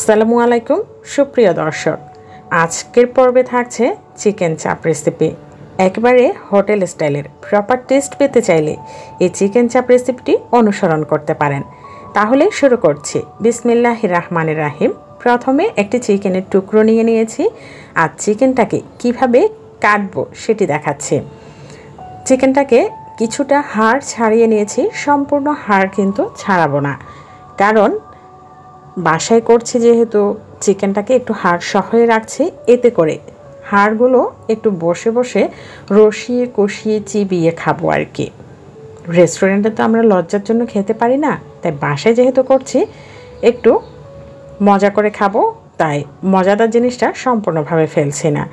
আসসালামু আলাইকুম সুপ্রিয় দর্শক, আজকের পর্বে থাকছে চিকেন চাপ রেসিপি। একবারে হোটেল স্টাইলের প্রপার টেস্ট পেতে চাইলে এই চিকেন চাপ রেসিপিটি অনুসরণ করতে পারেন। তাহলে শুরু করছি। বিসমিল্লাহির রহমানির রাহিম। প্রথমে একটি চিকেনের টুকরো নিয়ে নিয়েছি, আর চিকেনটাকে কিভাবে কাটবো সেটি দেখাচ্ছি। চিকেনটাকে কিছুটা হাড় ছাড়িয়ে নিয়েছি, সম্পূর্ণ হাড় কিন্তু ছাড়াবো না, কারণ বাসায় করছি যেহেতু চিকেনটাকে একটু হাড় সহয়ে রাখছি, এতে করে হাড়গুলো একটু বসে বসে রসিয়ে কষিয়ে চিবিয়ে খাবো আর কি। রেস্টুরেন্টে তো আমরা লজ্জার জন্য খেতে পারি না, তাই বাসায় যেহেতু করছি একটু মজা করে খাবো, তাই মজাদার জিনিসটা সম্পূর্ণভাবে ফেলছি না।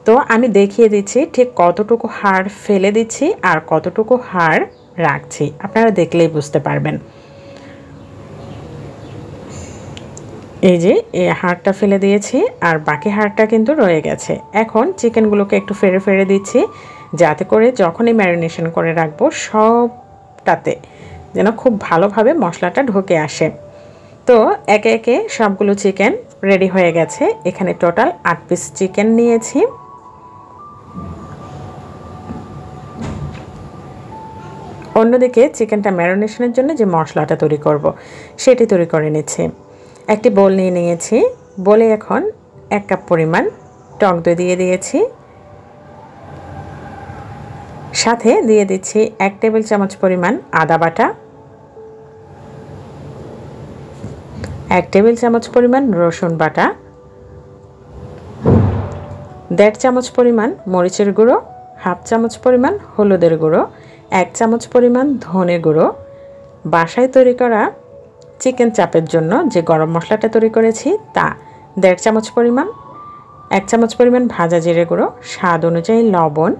তো আমি দেখিয়ে দিচ্ছি ঠিক কতটুকু হাড় ফেলে দিচ্ছি আর কতটুকু হাড় রাখছি, আপনারা দেখলেই বুঝতে পারবেন। এই যে এই হাড়টা ফেলে দিয়েছি আর বাকি হাড়টা কিন্তু রয়ে গেছে। এখন চিকেনগুলোকে একটু ফেরে ফেরে দিচ্ছি, যাতে করে যখনই ম্যারিনেশন করে রাখবো সবটাতে যেন খুব ভালোভাবে মশলাটা ঢুকে আসে। তো একে একে সবগুলো চিকেন রেডি হয়ে গেছে। এখানে টোটাল 8 পিস চিকেন নিয়েছি। অন্যদিকে চিকেনটা ম্যারিনেশনের জন্য যে মশলাটা তৈরি করব সেটি তৈরি করে নিচ্ছি। একটি বোল নিয়ে নিয়েছি, বলে এখন 1 কাপ পরিমাণ টক দই দিয়ে দিয়েছি, সাথে দিয়ে দিচ্ছি 1 টেবিল চামচ পরিমাণ আদা বাটা, 1 টেবিল চামচ পরিমাণ রসুন বাটা, 1.5 চামচ পরিমাণ মরিচের গুঁড়ো, 1/2 চামচ পরিমাণ হলুদের গুঁড়ো, 1 চামচ পরিমাণ ধনে গুঁড়ো, বাসায় তৈরি করা চিকেন চাপের জন্য যে গরম মশলাটা তৈরি করেছি তা 1.5 চামচ পরিমাণ, 1 চামচ পরিমাণ ভাজা জিরে গুঁড়ো, স্বাদ অনুযায়ী লবণ,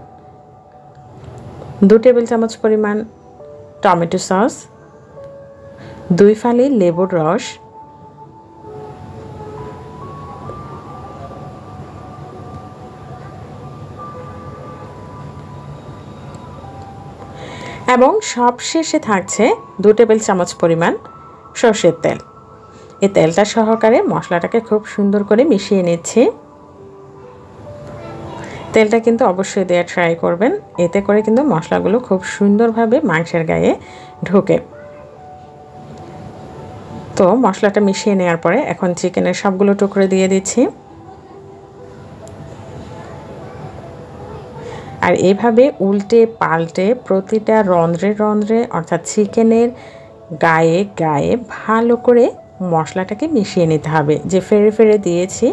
2 টেবিল চামচ পরিমাণ টমেটো সস, 2 ফালি লেবুর রস, এবং সবশেষে থাকছে 2 টেবিল চামচ পরিমাণ সরষের তেল। এই তেলটা সহকারে মশলাটাকে খুব সুন্দর করে মিশিয়ে নিচ্ছি। তেলটা কিন্তু অবশ্যই দেওয়া ট্রাই করবেন, এতে করে কিন্তু মশলাগুলো খুব সুন্দরভাবে মাংসের গায়ে ঢোকে। তো মশলাটা মিশিয়ে নেওয়ার পরে এখন চিকেনের সবগুলো টুকরো দিয়ে দিচ্ছি, আর এইভাবে উল্টে পাল্টে প্রতিটা রন্ধ্রে রন্ধ্রে অর্থাৎ চিকেনের গায়ে গায়ে ভালো করে মশলাটাকে মিশিয়ে নিতে হবে। যে ফেরে ফেরে দিয়েছি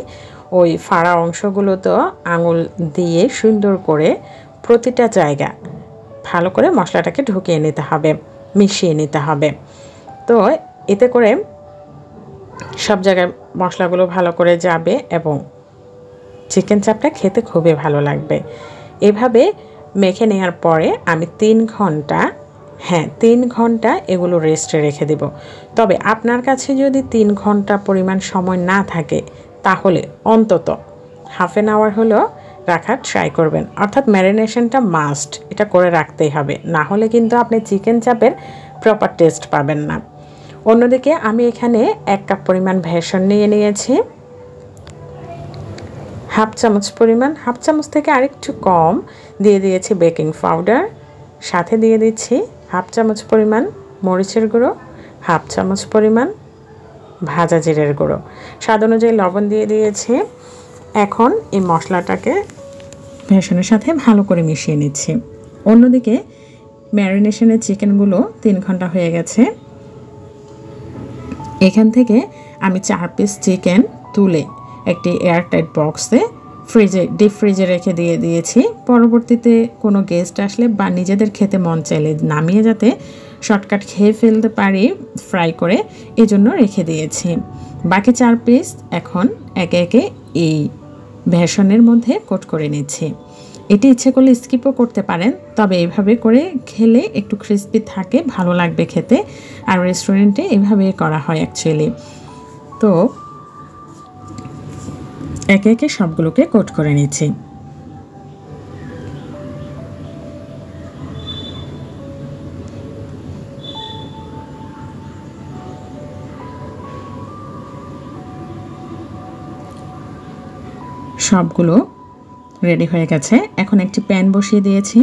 ওই ফাড়া অংশগুলো তো আঙুল দিয়ে সুন্দর করে প্রতিটা জায়গা ভালো করে মশলাটাকে ঢুকিয়ে নিতে হবে, মিশিয়ে নিতে হবে। তো এতে করে সব জায়গায় মশলাগুলো ভালো করে যাবে এবং চিকেন চাপটা খেতে খুবই ভালো লাগবে। এভাবে মেখে নেওয়ার পরে আমি 3 ঘন্টা এগুলো রেস্টে রেখে দেব। তবে আপনার কাছে যদি 3 ঘন্টা পরিমাণ সময় না থাকে তাহলে অন্তত হাফ অ্যান আওয়ার হলো রাখার ট্রাই করবেন, অর্থাৎ ম্যারিনেশনটা মাস্ট, এটা করে রাখতেই হবে, না হলে কিন্তু আপনি চিকেন চাপের প্রপার টেস্ট পাবেন না। অন্যদিকে আমি এখানে 1 কাপ পরিমাণ বেসন নিয়ে নিয়েছি, 1/2 চামচ পরিমাণ, 1/2 চামচ থেকে আরেকটু কম দিয়ে দিয়েছি বেকিং পাউডার, সাথে দিয়ে দিচ্ছি 1/2 চামচ পরিমাণ মরিচের গুঁড়ো, 1/2 চামচ পরিমাণ ভাজা জিরের গুঁড়ো, স্বাদ অনুযায়ী লবণ দিয়ে দিয়েছি। এখন এই মশলাটাকে বেসনের সাথে ভালো করে মিশিয়ে নিচ্ছি। অন্যদিকে ম্যারিনেশনের চিকেনগুলো 3 ঘন্টা হয়ে গেছে। এখান থেকে আমি 4 পিস চিকেন তুলে একটি এয়ারটাইট বক্সে ডিপ ফ্রিজে রেখে দিয়েছি। পরবর্তীতে কোনো গেস্ট আসলে বা নিজেদের খেতে মন চাইলে নামিয়ে যাতে শর্টকাট খেয়ে ফেলতে পারি ফ্রাই করে, এই জন্য রেখে দিয়েছি। বাকি 4 পিস এখন একে একে এই বেসনের মধ্যে কোট করে নিচ্ছি। এটি ইচ্ছে করলে স্কিপও করতে পারেন, তবে এইভাবে করে খেলে একটু ক্রিস্পি থাকে, ভালো লাগবে খেতে। আর রেস্টুরেন্টে এইভাবে করা হয় অ্যাকচুয়ালি। তো একে একে সবগুলোকে কোট করে নিচ্ছি। সবগুলো রেডি হয়ে গেছে। এখন একটি প্যান বসিয়ে দিয়েছি।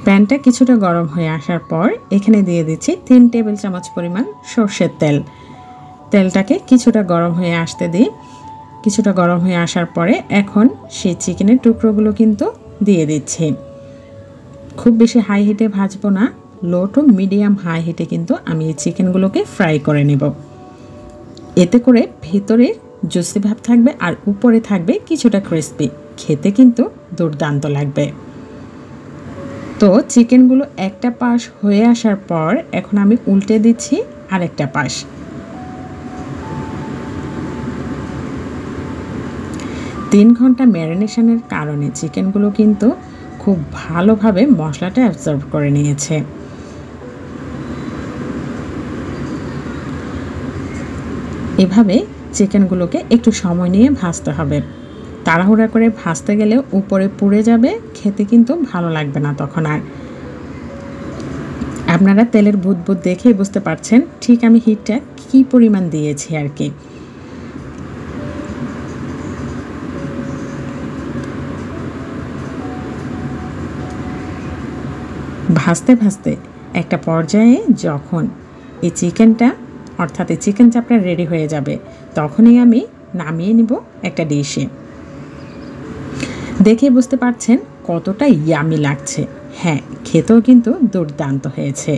প্যানটা কিছুটা গরম হয়ে আসার পর এখানে দিয়ে দিচ্ছি 3 টেবিল চামচ পরিমাণ সরষের তেল। তেলটাকে কিছুটা গরম হয়ে আসতে দিই। কিছুটা গরম হয়ে আসার পরে এখন সেই চিকেনের টুকরোগুলো কিন্তু দিয়ে দিচ্ছি। খুব বেশি হাই হিটে ভাজবো না, লো টু মিডিয়াম হাই হিটে কিন্তু আমি এই চিকেনগুলোকে ফ্রাই করে নেব। এতে করে ভেতরে জুসি ভাব থাকবে আর উপরে থাকবে কিছুটা ক্রিস্পি, খেতে কিন্তু দুর্দান্ত লাগবে। তো চিকেনগুলো একটা পাশ হয়ে আসার পর এখন আমি উল্টে দিচ্ছি আরেকটা পাশ। 3 ঘন্টা ম্যারিনেশনের কারণে চিকেনগুলো কিন্তু খুব ভালোভাবে মশলাটা অ্যাবজর্ব করে নিয়েছে। এভাবে চিকেনগুলোকে একটু সময় নিয়ে ভাজতে হবে। তাড়াহুড়া করে ভাজতে গেলে উপরে পুড়ে যাবে, খেতে কিন্তু ভালো লাগবে না তখন আর। আপনারা তেলের বুদবুদ দেখেই বুঝতে পারছেন ঠিক আমি হিটটা কী পরিমাণ দিয়েছি আর কি। ভাজতে ভাজতে একটা পর্যায়ে যখন এই চিকেনটা অর্থাৎ এই চিকেন চাপটা রেডি হয়ে যাবে তখনই আমি নামিয়ে নিব একটা ডিশে। দেখে বুঝতে পারছেন কতটা ইয়ামি লাগছে। হ্যাঁ, খেতেও কিন্তু দুর্দান্ত হয়েছে।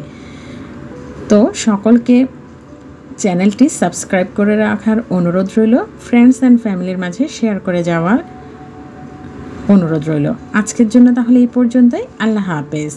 তো সকলকে চ্যানেলটি সাবস্ক্রাইব করে রাখার অনুরোধ রইল, ফ্রেন্ডস অ্যান্ড ফ্যামিলির মাঝে শেয়ার করে যাওয়ার অনুরোধ রইল। আজকের জন্য তাহলে এই পর্যন্তই। আল্লাহ হাফেজ।